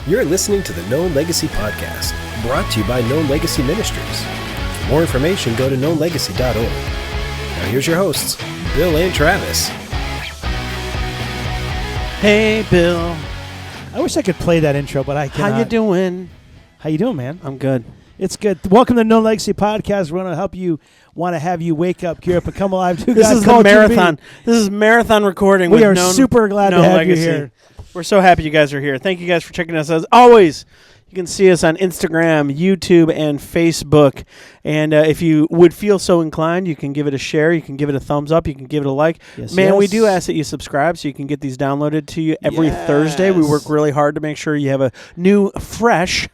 You're listening to the Known Legacy Podcast, brought to you by Known Legacy Ministries. For more information, go to knownlegacy.org. Now here's your hosts, Bill and Travis. Hey, Bill. I wish I could play that intro, but I cannot. How you doing? How you doing, man? I'm good. It's good. Welcome to No Legacy Podcast. We're going to help you, want to have you wake up, gear up, and come alive. This is the marathon. This is marathon recording. We with are known, super glad to known have Legacy. you here. We're so happy you guys are here. Thank you guys for checking us out. As always, you can see us on Instagram, YouTube, and Facebook. And if you would feel so inclined, you can give it a share. You can give it a thumbs up. You can give it a like. Yes, Man, yes. we do ask that you subscribe so you can get these downloaded to you every Yes. Thursday. We work really hard to make sure you have a new, fresh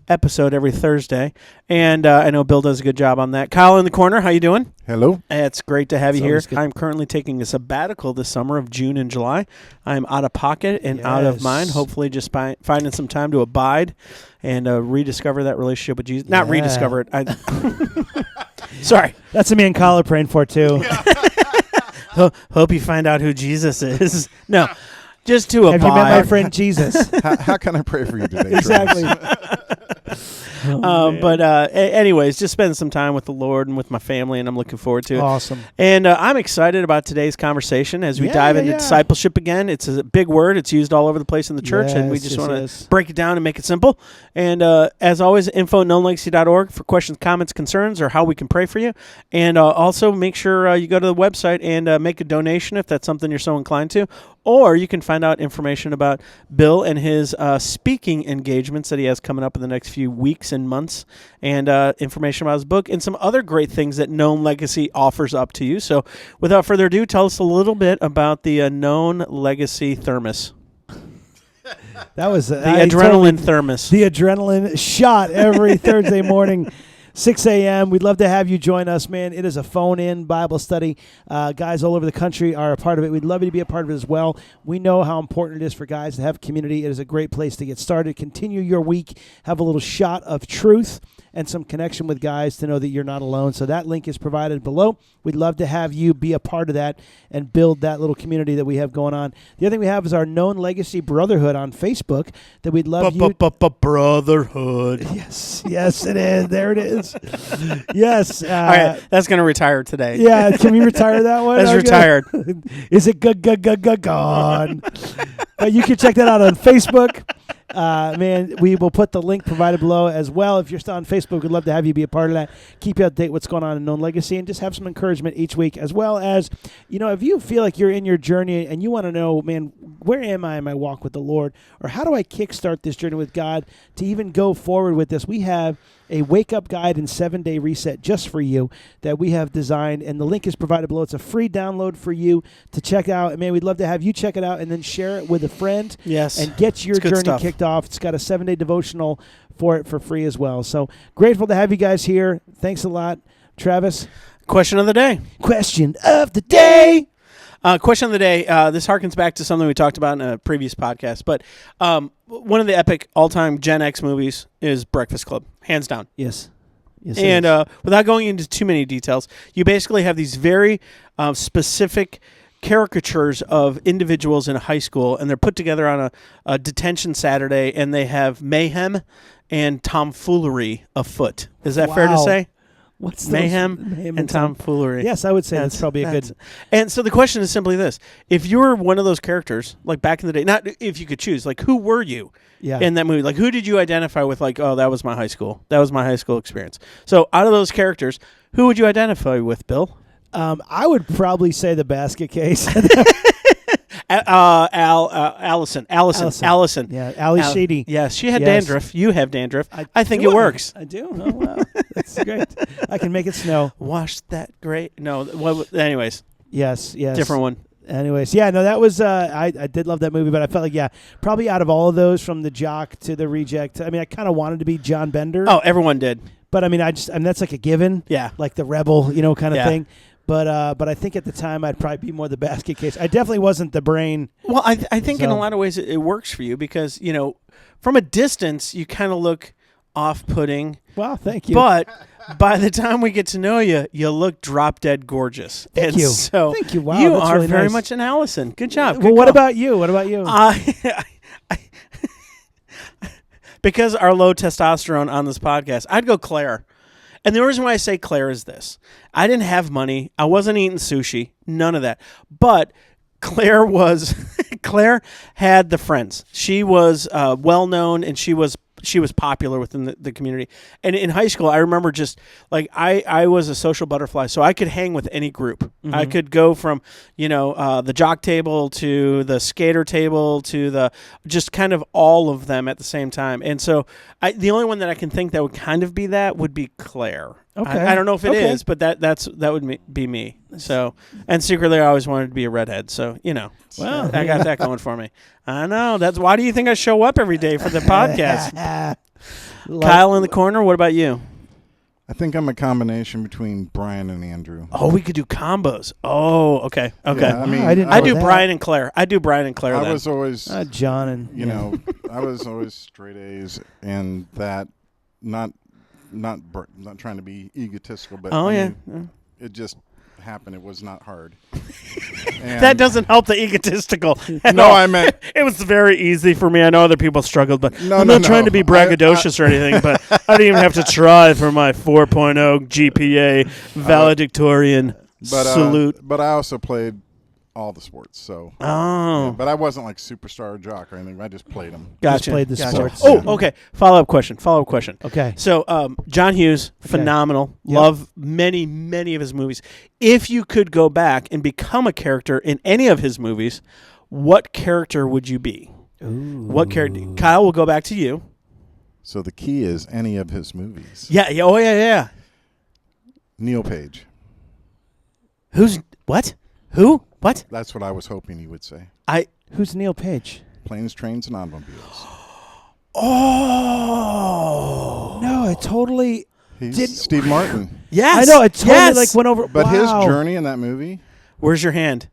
episode every Thursday. And I know Bill does a good job on that. Kyle in the corner, how you doing? Hello. It's great to have It's you here. always good. I'm currently taking a sabbatical this summer of June and July. I'm out of pocket and out of Yes. mind, hopefully just finding some time to abide and rediscover that relationship with Jesus. Not Yeah. rediscover it. Sorry. That's a me and Kyle are praying for, too. Hope you find out who Jesus is. No, just to Have you met my abide. friend Jesus? How can I pray for you today? Exactly. Anyways, just spend some time with the Lord and with my family, and I'm looking forward to it. Awesome. And I'm excited about today's conversation as we dive into discipleship again. It's a big word. It's used all over the place in the church, and we Yes, just yes, want to yes. break it down and make it simple. And as always, info@knownlegacy.org for questions, comments, concerns, or how we can pray for you. And also make sure you go to the website and make a donation if that's something you're so inclined to. Or you can find out information about Bill and his speaking engagements that he has coming up in the next few weeks and months, and information about his book and some other great things that Known Legacy offers up to you. So without further ado, tell us a little bit about the Known Legacy thermos. That was The adrenaline thermos. The adrenaline shot every Thursday morning, 6 a.m. We'd love to have you join us, man. It is a phone-in Bible study. Guys all over the country are a part of it. We'd love you to be a part of it as well. We know how important it is for guys to have community. It is a great place to get started. Continue your week. Have a little shot of truth and some connection with guys to know that you're not alone. So that link is provided below. We'd love to have you be a part of that and build that little community that we have going on. The other thing we have is our Known Legacy Brotherhood on Facebook that we'd love you... Brotherhood. Yes, it is. There it is. Yes. All right, that's going to retire today. Yeah, can we retire that one? That's Okay. retired. Is it gone? But you can check that out on Facebook. Man, we will put the link provided below as well. If you're still on Facebook, we'd love to have you be a part of that. Keep you up to date what's going on in Known Legacy and just have some encouragement each week, as well as, if you feel like you're in your journey and you want to know, man, where am I in my walk with the Lord? Or how do I kickstart this journey with God to even go forward with this? We have a wake-up guide and 7-day reset just for you that we have designed, and the link is provided below. It's a free download for you to check out. And, man, we'd love to have you check it out and then share it with a friend. Yes. And get your It's good journey stuff. kicked off. It's got a 7-day devotional for it for free as well. So grateful to have you guys here. Thanks a lot. Travis? Question of the day. Question of the day. Question of the day. This harkens back to something we talked about in a previous podcast, but one of the epic all-time Gen X movies is Breakfast Club, hands down. Yes. Yes. And without going into too many details, you basically have these very specific caricatures of individuals in a high school, and they're put together on a detention Saturday, and they have mayhem and tomfoolery afoot. Is that fair to Wow. say? What's those? Mayhem and tomfoolery. Yes, I would say that's probably a good. And so the question is simply this: if you were one of those characters, like back in the day, not if you could choose, like who were you in that movie? Like who did you identify with? Like, oh, that was my high school. That was my high school experience. So out of those characters, who would you identify with, Bill? I would probably say the basket case. Allison. Yeah, Ali Sheedy. Yes, she had Yes. dandruff. You have dandruff. I think Do it works. I do. Oh wow, that's great. I can make it snow. Wash that great. No. Anyways, Yes. different one. Anyways, yeah, no, that was I did love that movie, but I felt like probably out of all of those, from the jock to the reject. I mean, I kind of wanted to be John Bender. Oh, everyone did. But I mean, that's like a given. Yeah. Like the rebel, kind of Yeah. thing. But I think at the time I'd probably be more the basket case. I definitely wasn't the brain. Well, I think in a So- lot of ways it works for you because from a distance you kind of look off-putting. Well, thank you. But by the time we get to know you, you look drop dead gorgeous. Thank and you. So Thank you. Wow, you that's are really very nice. much an Allison. Good job. Well, Good what call. about you? What about you? because our low testosterone on this podcast, I'd go Claire. And the reason why I say Claire is this. I didn't have money. I wasn't eating sushi. None of that. But Claire had the friends. She was well known, and she was popular within the community. And in high school, I remember just like I was a social butterfly, so I could hang with any group. Mm-hmm. I could go from the jock table to the skater table to the just kind of all of them at the same time. And so the only one that I can think that would kind of be that would be Claire. Okay. I don't know if it is, but that would be me. So, and secretly I always wanted to be a redhead. So, well, I got that going for me. I know. Why do you think I show up every day for the podcast? Kyle in the corner. What about you? I think I'm a combination between Brian and Andrew. Oh, we could do combos. Oh, okay. Yeah, I do Brian and Claire. I do Brian and Claire. I was always John and I was always straight A's, and that not trying to be egotistical, but it just happened. It was not hard. That doesn't help the egotistical. I meant it was very easy for me. I know other people struggled, but I'm not trying to be braggadocious or anything. But I didn't even have to try for my 4.0 GPA valedictorian salute. But I also played all the sports, so but I wasn't like superstar jock or anything. I just played them. Just played the sports. Oh, okay. Follow up question. Okay. So John Hughes, phenomenal. Yep. Love many of his movies. If you could go back and become a character in any of his movies, what character would you be? Ooh. What character? Kyle, we'll go back to you. So the key is any of his movies. Yeah. Oh yeah. Neil Page. Who's what? Who? What? That's what I was hoping you would say. Who's Neil Page? Planes, Trains, and Automobiles. Oh no! It totally He's Steve Martin. Yes, I know. It totally went over. But his wow. journey in that movie. Where's your hand?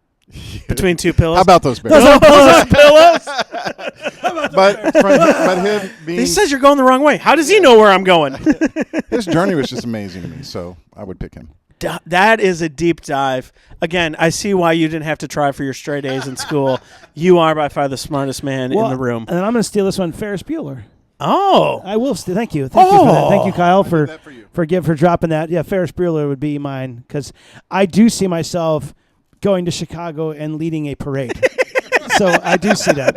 Between two pillows. How about those bears? Those are pillows. but him being. He says you're going the wrong way. How does he know where I'm going? His journey was just amazing to me, so I would pick him. That is a deep dive. Again, I see why you didn't have to try for your straight A's in school. You are by far the smartest man in the room. And I'm going to steal this one, Ferris Bueller. Oh, I will. Thank you for that. Thank you, Kyle, for dropping that. Yeah, Ferris Bueller would be mine because I do see myself going to Chicago and leading a parade. So I do see that.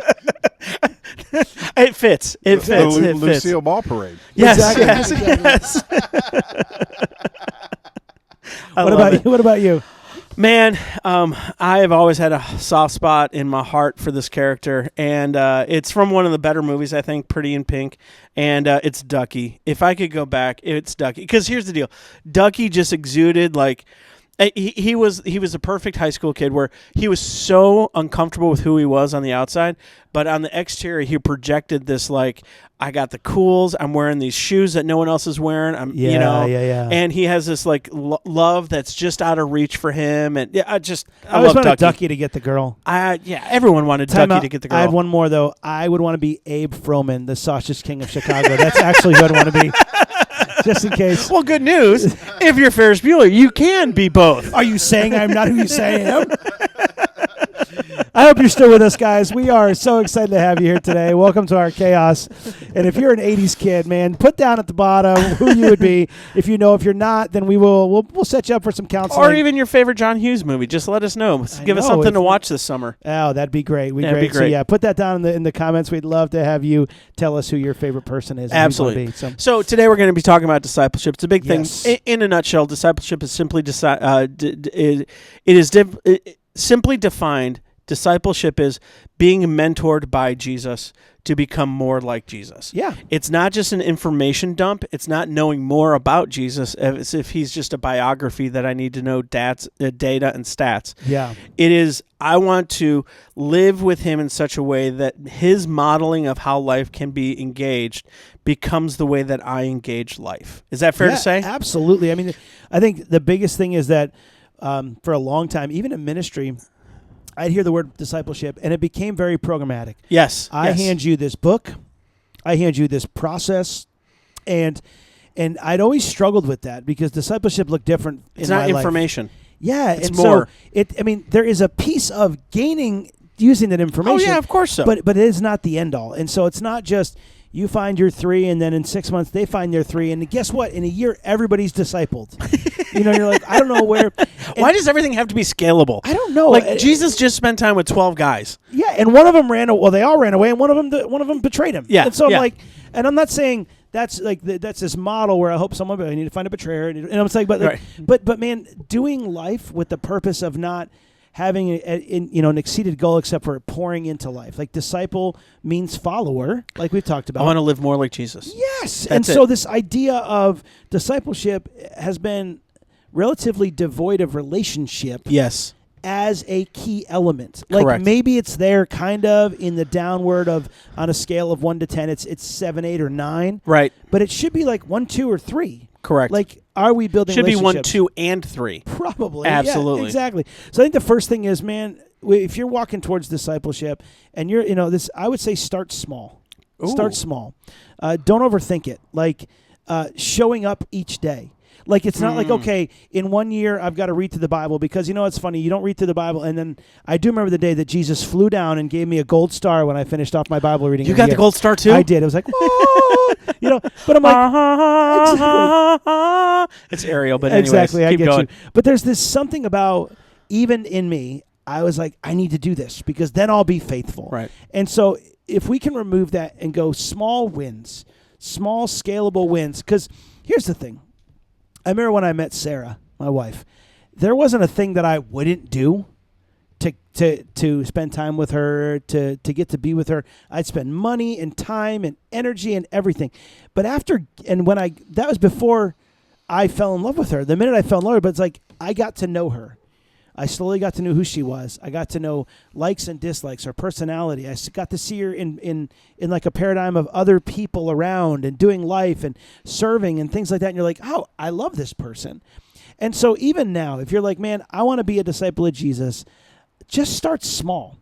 It fits. It fits. The Lucille Ball parade. Yes. Exactly. Yes. What about you? Man, I have always had a soft spot in my heart for this character, and it's from one of the better movies, I think, Pretty in Pink, and it's Ducky. If I could go back, it's Ducky. Because here's the deal. Ducky just exuded, like, he was a perfect high school kid where he was so uncomfortable with who he was on the outside, but on the exterior, he projected this, like, I got the cools. I'm wearing these shoes that no one else is wearing. And he has this like love that's just out of reach for him. And I always wanted Ducky to get the girl. Everyone wanted Ducky to get the girl. I had one more though. I would want to be Abe Froman, the sausage king of Chicago. That's actually who I'd want to be. Just in case. Well, good news. If you're Ferris Bueller, you can be both. Are you saying I'm not who you say I am? I hope you're still with us, guys. We are so excited to have you here today. Welcome to our chaos. And if you're an 80s kid, man, put down at the bottom who you would be. If you're not, then we'll set you up for some counseling. Or even your favorite John Hughes movie. Just let us know. Give us something to watch this summer. Oh, that'd be great. That'd be great. So yeah, put that down in the comments. We'd love to have you tell us who your favorite person is. Absolutely. So today we're going to be talking about discipleship. It's a big thing. In a nutshell, discipleship is simply simply defined. Discipleship is being mentored by Jesus to become more like Jesus. Yeah. It's not just an information dump. It's not knowing more about Jesus as if he's just a biography that I need to know data and stats. Yeah. It is, I want to live with him in such a way that his modeling of how life can be engaged becomes the way that I engage life. Is that fair to say? Absolutely. I mean, I think the biggest thing is that for a long time, even in ministry, I'd hear the word discipleship, and it became very programmatic. Yes. I hand you this book. I hand you this process. And I'd always struggled with that because discipleship looked different in my life. It's not information. Yeah. It's more. So there is a piece of using that information. Oh, yeah, of course so. But it is not the end all. And so it's not just, you find your 3, and then in 6 months they find their 3, and guess what? In a year, everybody's discipled. You're like, I don't know where. Why does everything have to be scalable? I don't know. Like Jesus just spent time with 12 guys. Yeah, and one of them they all ran away, and one of them betrayed him. Yeah, and so I'm yeah. like, and I'm not saying that's like that's this model where I hope someone I need to find a betrayer, and I'm saying, but like, right. but man, doing life with the purpose of not having an exceeded goal except for pouring into life. Like disciple means follower, like we've talked about. I want to live more like Jesus. Yes. That's so this idea of discipleship has been relatively devoid of relationship. Yes. As a key element. Like Correct. maybe it's there kind of in the downward of on a scale of 1 to 10, it's 7, 8, or 9. Right. But it should be like 1, 2, or 3. Correct. Like, are we building should be 1, relationships? 2, and 3. Probably. Absolutely. Yeah, exactly. So I think the first thing is, man, if you're walking towards discipleship and you're, I would say start small. Ooh. Start small. Don't overthink it. Like showing up each day. Like, it's not like, okay, in 1 year, I've got to read through the Bible because, it's funny. You don't read through the Bible. And then I do remember the day that Jesus flew down and gave me a gold star when I finished off my Bible reading. You got the gold star, too? I did. It was like, whoa, but I'm like, exactly. It's Ariel, but anyways, exactly, I keep get going. you. But there's this something about, even in me, I was like, I need to do this because then I'll be faithful. Right. And so if we can remove that and go small wins, small scalable wins, because here's the thing. I remember when I met Sarah, my wife, there wasn't a thing that I wouldn't do to spend time with her, to get to be with her. I'd spend money and time and energy and everything. But that was before I fell in love with her. The minute I fell in love with her, but it's like I got to know her. I slowly got to know who she was. I got to know likes and dislikes, her personality. I got to see her in like a paradigm of other people around and doing life and serving and things like that. And you're like, oh, I love this person. And so even now, if you're like, man, I want to be a disciple of Jesus, just start small.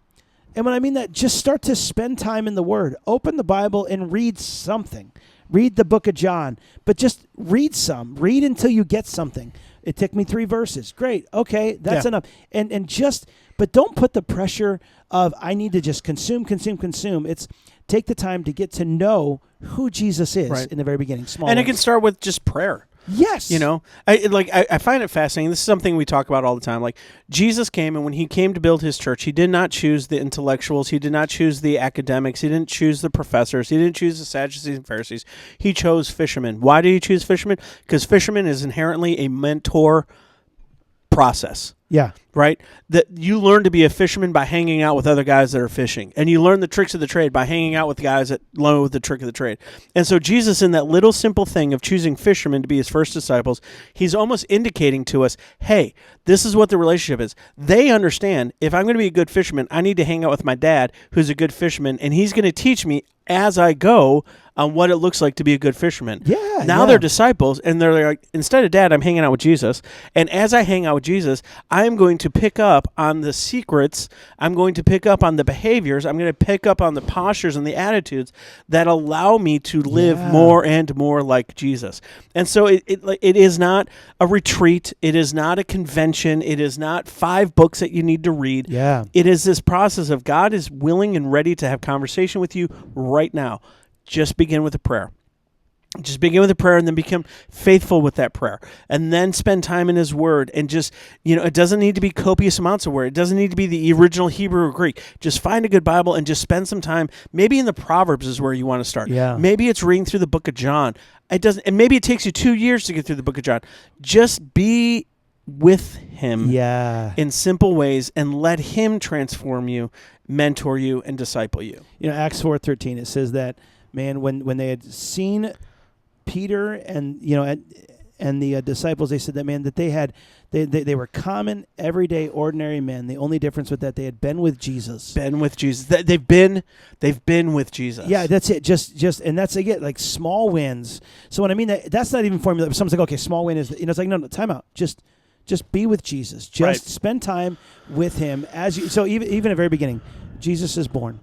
And when I mean that, just start to spend time in the Word. Open the Bible and read something. Read the book of John, but just read some. Read until you get something. It took me 3 verses. Great. Okay, that's enough. But don't put the pressure of I need to just consume. It's take the time to get to know who Jesus is in the very beginning. Small. And it can start with just prayer. Yes. I find it fascinating. This is something we talk about all the time. Like Jesus came, and when he came to build his church, he did not choose the intellectuals. He did not choose the academics. He didn't choose the professors. He didn't choose the Sadducees and Pharisees. He chose fishermen. Why did he choose fishermen? Because fishermen is inherently a mentor process. Yeah. Right? That you learn to be a fisherman by hanging out with other guys that are fishing. And you learn the tricks of the trade by hanging out with guys that know the trick of the trade. And so Jesus, in that little simple thing of choosing fishermen to be his first disciples, he's almost indicating to us, hey, this is what the relationship is. They understand if I'm going to be a good fisherman, I need to hang out with my dad, who's a good fisherman, and he's going to teach me as I go on what it looks like to be a good fisherman. Yeah. Now they're disciples, and they're like, instead of dad, I'm hanging out with Jesus. And as I hang out with Jesus, I'm going to pick up on the secrets. I'm going to pick up on the behaviors. I'm going to pick up on the postures and the attitudes that allow me to live more and more like Jesus. And so it is not a retreat. It is not a convention. It is not 5 books that you need to read. Yeah. It is this process of God is willing and ready to have conversation with you right now. Just begin with a prayer. Just begin with a prayer and then become faithful with that prayer. And then spend time in his word. And just, it doesn't need to be copious amounts of word. It doesn't need to be the original Hebrew or Greek. Just find a good Bible and just spend some time. Maybe in the Proverbs is where you want to start. Yeah. Maybe it's reading through the book of John. And maybe it takes you 2 years to get through the book of John. Just be with him in simple ways and let him transform you, mentor you, and disciple you. Acts 4:13, it says that, man, when they had seen Peter and the disciples, they said that, man, that they were common, everyday, ordinary men. The only difference with that, they had been with Jesus. They've been with Jesus. Yeah, that's it. Just and that's again like small wins. So when I mean that's not even formula. Someone's like, okay, small win is it's like no, time out. Just be with Jesus. Just spend time with him so even at the very beginning, Jesus is born.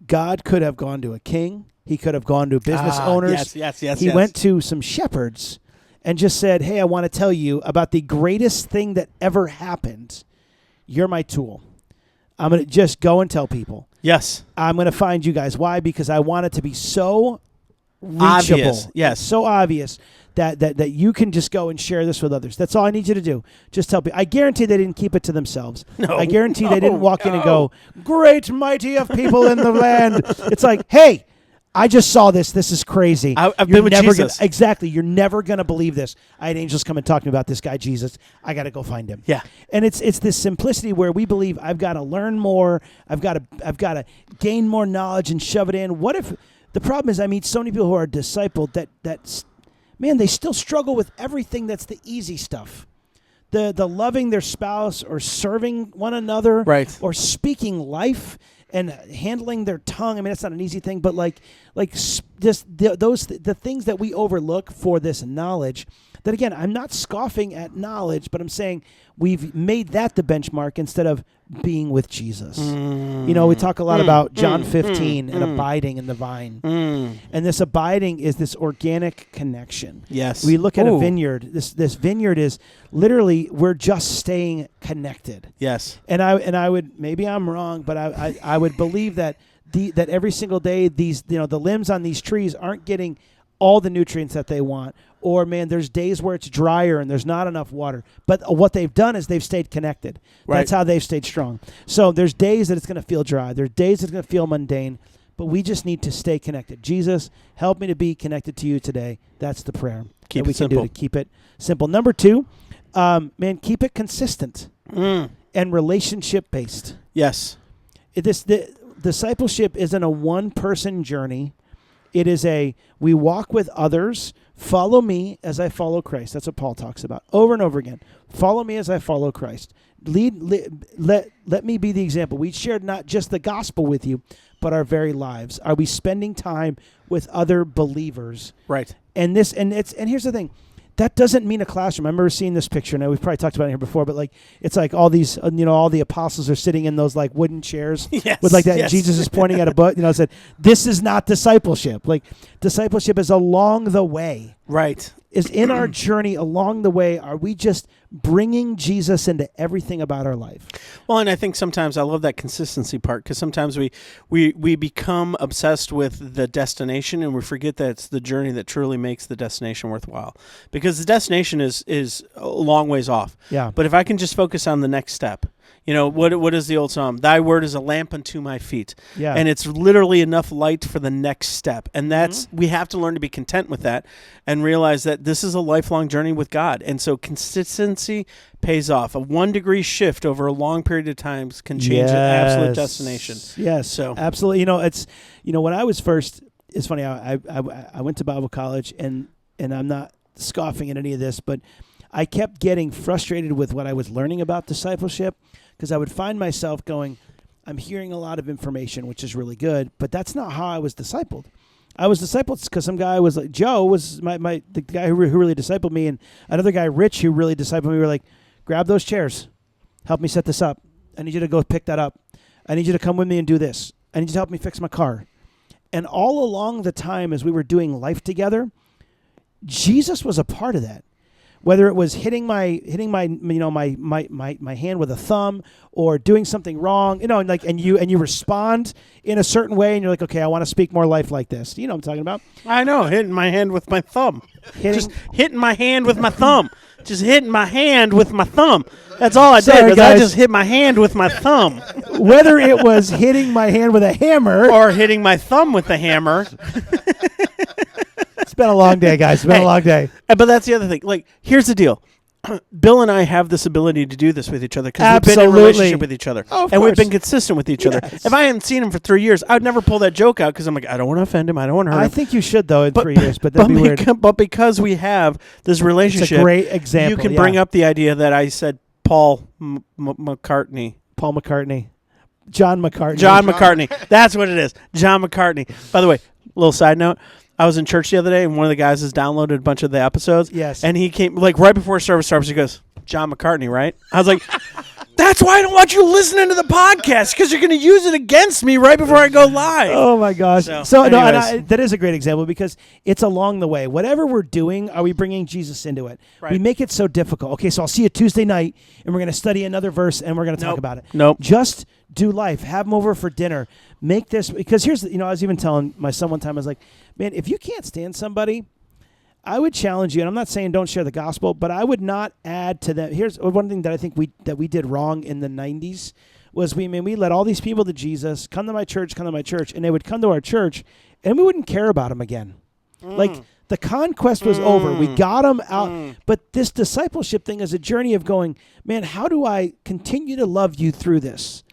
God could have gone to a king. He could have gone to business owners. Yes. He went to some shepherds and just said, hey, I want to tell you about the greatest thing that ever happened. You're my tool. I'm going to just go and tell people. Yes. I'm going to find you guys. Why? Because I want it to be so reachable. Obvious. Yes. So obvious that you can just go and share this with others. That's all I need you to do. Just tell people. I guarantee they didn't keep it to themselves. No. I guarantee they didn't walk in and go, great mighty of people in the land. It's like, hey, I just saw this. This is crazy. I've been with Jesus. Exactly. You're never going to believe this. I had angels come and talk to me about this guy, Jesus. I got to go find him. Yeah. And it's this simplicity where we believe I've got to learn more. I've got to gain more knowledge and shove it in. What if the problem is I meet so many people who are discipled that man, they still struggle with everything that's the easy stuff. The loving their spouse or serving one another, right, or speaking life and handling their tongue. I mean, that's not an easy thing, but the things that we overlook for this knowledge. That again, I'm not scoffing at knowledge, but I'm saying we've made that the benchmark instead of being with Jesus. You know, we talk a lot about John 15 and abiding in the vine. And this abiding is this organic connection. Yes. We look at a vineyard. This vineyard is literally, we're just staying connected. Yes. And I would, maybe I'm wrong, but I would believe that that every single day these, the limbs on these trees aren't getting all the nutrients that they want. Or, man, there's days where it's drier and there's not enough water. But what they've done is they've stayed connected. Right. That's how they've stayed strong. So there's days that it's going to feel dry. There's days that it's going to feel mundane. But we just need to stay connected. Jesus, help me to be connected to you today. That's the prayer Keep that we it can simple. do to keep it simple. Number 2, man, keep it consistent and relationship-based. Yes. Discipleship isn't a one-person journey. It is we walk with others. Follow me as I follow Christ. That's what Paul talks about over and over again. Follow me as I follow Christ. Let me be the example. We shared not just the gospel with you, but our very lives. Are we spending time with other believers? Right. And here's the thing. That doesn't mean a classroom. I remember seeing this picture. Now, we've probably talked about it here before, but it's like all these, all the apostles are sitting in those like wooden chairs with like that. Yes. Jesus is pointing at a book. Said, this is not discipleship. Like, discipleship is along the way. Right. Is in our journey along the way. Are we just bringing Jesus into everything about our life? Well, and I think sometimes I love that consistency part, because sometimes we become obsessed with the destination and we forget that it's the journey that truly makes the destination worthwhile. Because the destination is a long ways off. Yeah. But if I can just focus on the next step. What is the old psalm? Thy word is a lamp unto my feet. Yeah. And it's literally enough light for the next step. And that's we have to learn to be content with that and realize that this is a lifelong journey with God. And so consistency pays off. A 1 degree shift over a long period of time can change an absolute destination. Yes. So absolutely. When I was first, it's funny, I went to Bible college and I'm not scoffing at any of this, but I kept getting frustrated with what I was learning about discipleship, because I would find myself going, I'm hearing a lot of information, which is really good, but that's not how I was discipled. I was discipled because some guy was like, Joe was the guy who really discipled me, and another guy, Rich, who really discipled me. We were like, grab those chairs. Help me set this up. I need you to go pick that up. I need you to come with me and do this. I need you to help me fix my car. And all along the time as we were doing life together, Jesus was a part of that. Whether it was hitting my hand with a thumb or doing something wrong, and you respond in a certain way, and you're like, okay, I want to speak more life like this. You know what I'm talking about? I know, hitting my hand with my thumb. Just hitting my hand with my thumb. Just hitting my hand with my thumb. That's all I did. I just hit my hand with my thumb. Whether it was hitting my hand with a hammer or hitting my thumb with the hammer. It's been a long day, guys. It's been a long day. But that's the other thing. Like, here's the deal. Bill and I have this ability to do this with each other because we've been in a relationship with each other. Oh, of and course. we've been consistent with each other. If I hadn't seen him for 3 years, I would never pull that joke out because I'm like, I don't want to offend him. I don't want to hurt him. I think you should, though, in 3 years, but that'd be weird. But because we have this relationship, it's a great example. You can bring up the idea that I said Paul McCartney. Paul McCartney. John McCartney. John McCartney. That's what it is. John McCartney. By the way, little side note. I was in church the other day, and one of the guys has downloaded a bunch of the episodes. Yes. And he came, like, right before service starts, he goes, John McCartney, right? I was like, That's why I don't want you listening to the podcast, because you're going to use it against me right before I go live. Oh my gosh! So no, that is a great example, because it's along the way. Whatever we're doing, are we bringing Jesus into it? Right. We make it so difficult. Okay, so I'll see you Tuesday night, and we're going to study another verse, and we're going to talk about it. Nope. Just do life. Have them over for dinner. Make this, because here's, I was even telling my son one time, I was like, man, if you can't stand somebody, I would challenge you, and I'm not saying don't share the gospel, but I would not add to them. Here's one thing that I think we did wrong in the 90s was we led all these people to Jesus, come to my church, and they would come to our church, and we wouldn't care about them again. Like, the conquest was over. We got them out. But this discipleship thing is a journey of going, man, how do I continue to love you through this?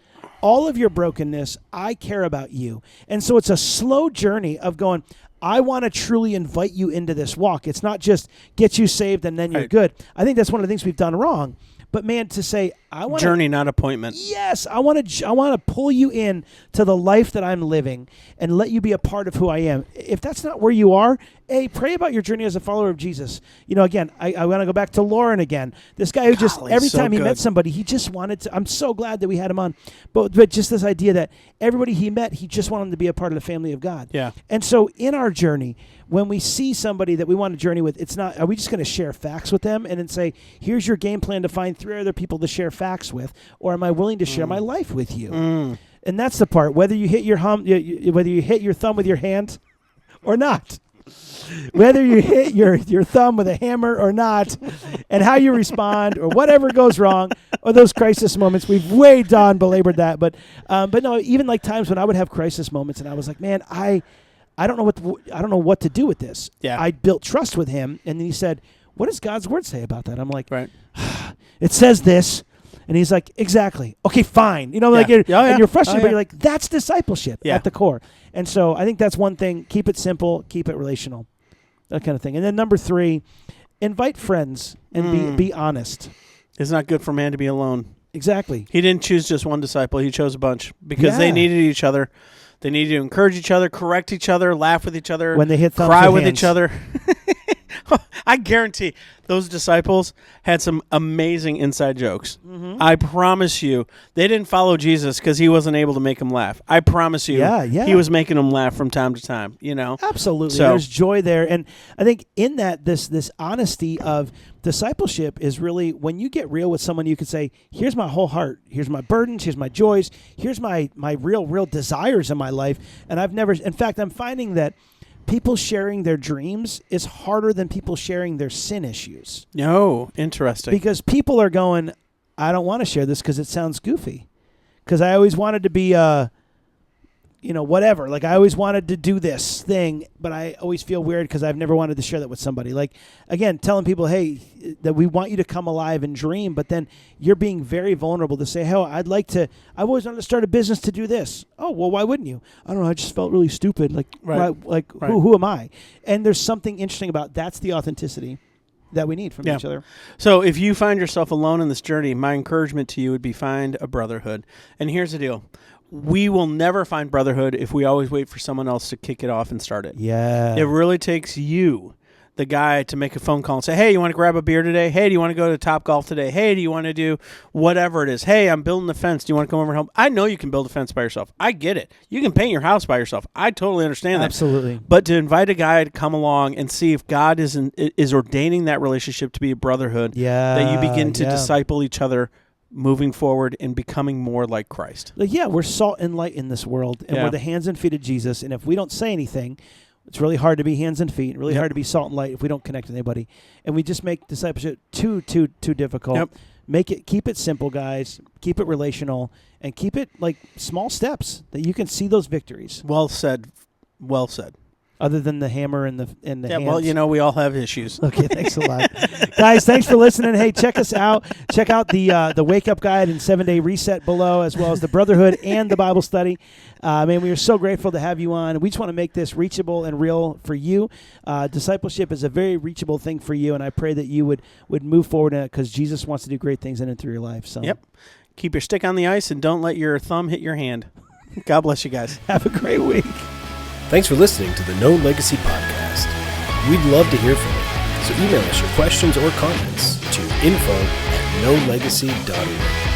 All of your brokenness, I care about you. And so it's a slow journey of going, I want to truly invite you into this walk. It's not just get you saved and then you're good. I think that's one of the things we've done wrong. But man, to say I want journey, not appointment. Yes, I want to pull you in to the life that I'm living and let you be a part of who I am. If that's not where you are, pray about your journey as a follower of Jesus. Again, I want to go back to Lauren again. This guy who just every time he met somebody, he just wanted to. I'm so glad that we had him on, but just this idea that everybody he met, he just wanted them to be a part of the family of God. Yeah. And so in our journey, when we see somebody that we want to journey with, it's not, are we just going to share facts with them and then say, here's your game plan to find 3 other people to share facts with, or am I willing to share my life with you? And that's the part, whether you hit your whether you hit your thumb with your hand or not, whether you hit your thumb with a hammer or not, and how you respond or whatever goes wrong, or those crisis moments. We've way belabored that, but no, even like times when I would have crisis moments and I was like, man, I don't know what to do with this. Yeah. I built trust with him, and then he said, what does God's word say about that? I'm like, right. It says this. And he's like, exactly. Okay, fine. And you're frustrated, but you're like, that's discipleship at the core. And so I think that's one thing. Keep it simple. Keep it relational. That kind of thing. And then number 3, invite friends and be honest. It's not good for man to be alone. Exactly. He didn't choose just one disciple. He chose a bunch because they needed each other. They needed to encourage each other, correct each other, laugh with each other, when they hit thumbs cry with each other. I guarantee those disciples had some amazing inside jokes. I promise you. They didn't follow Jesus because he wasn't able to make them laugh. I promise you he was making them laugh from time to time, Absolutely. So, there's joy there. And I think in that, this honesty of discipleship is really when you get real with someone, you can say, here's my whole heart. Here's my burdens. Here's my joys. Here's my real desires in my life. And in fact, I'm finding that people sharing their dreams is harder than people sharing their sin issues. Oh, interesting. Because people are going, I don't want to share this because it sounds goofy. Because I always wanted to be, whatever. Like, I always wanted to do this thing, but I always feel weird because I've never wanted to share that with somebody. Like, again, telling people, hey, that we want you to come alive and dream, but then you're being very vulnerable to say, hey, I've always wanted to start a business to do this. Oh, well, why wouldn't you? I don't know. I just felt really stupid. Like, who am I? And there's something interesting about that's the authenticity that we need from each other. So if you find yourself alone in this journey, my encouragement to you would be find a brotherhood. And here's the deal. We will never find brotherhood if we always wait for someone else to kick it off and start it. Yeah. It really takes you, the guy, to make a phone call and say, hey, you want to grab a beer today? Hey, do you want to go to Top Golf today? Hey, do you want to do whatever it is? Hey, I'm building a fence. Do you want to come over and help? I know you can build a fence by yourself. I get it. You can paint your house by yourself. I totally understand that. Absolutely. But to invite a guy to come along and see if God is ordaining that relationship to be a brotherhood, that you begin to disciple each other moving forward and becoming more like Christ. We're salt and light in this world, and we're the hands and feet of Jesus. And if we don't say anything, it's really hard to be hands and feet, really hard to be salt and light if we don't connect with anybody. And we just make discipleship too difficult. Keep it simple, guys. Keep it relational, and keep it like small steps that you can see those victories. Well said. Well said. Other than the hammer and the hands. Well, we all have issues. Okay, thanks a lot. Guys, thanks for listening. Hey, check us out. Check out the Wake Up Guide and 7-Day Reset below, as well as the Brotherhood and the Bible study. Man, we are so grateful to have you on. We just want to make this reachable and real for you. Discipleship is a very reachable thing for you, and I pray that you would move forward in it because Jesus wants to do great things in and through your life. So, keep your stick on the ice and don't let your thumb hit your hand. God bless you guys. Have a great week. Thanks for listening to the Known Legacy Podcast. We'd love to hear from you, so email us your questions or comments to info@knownlegacy.org.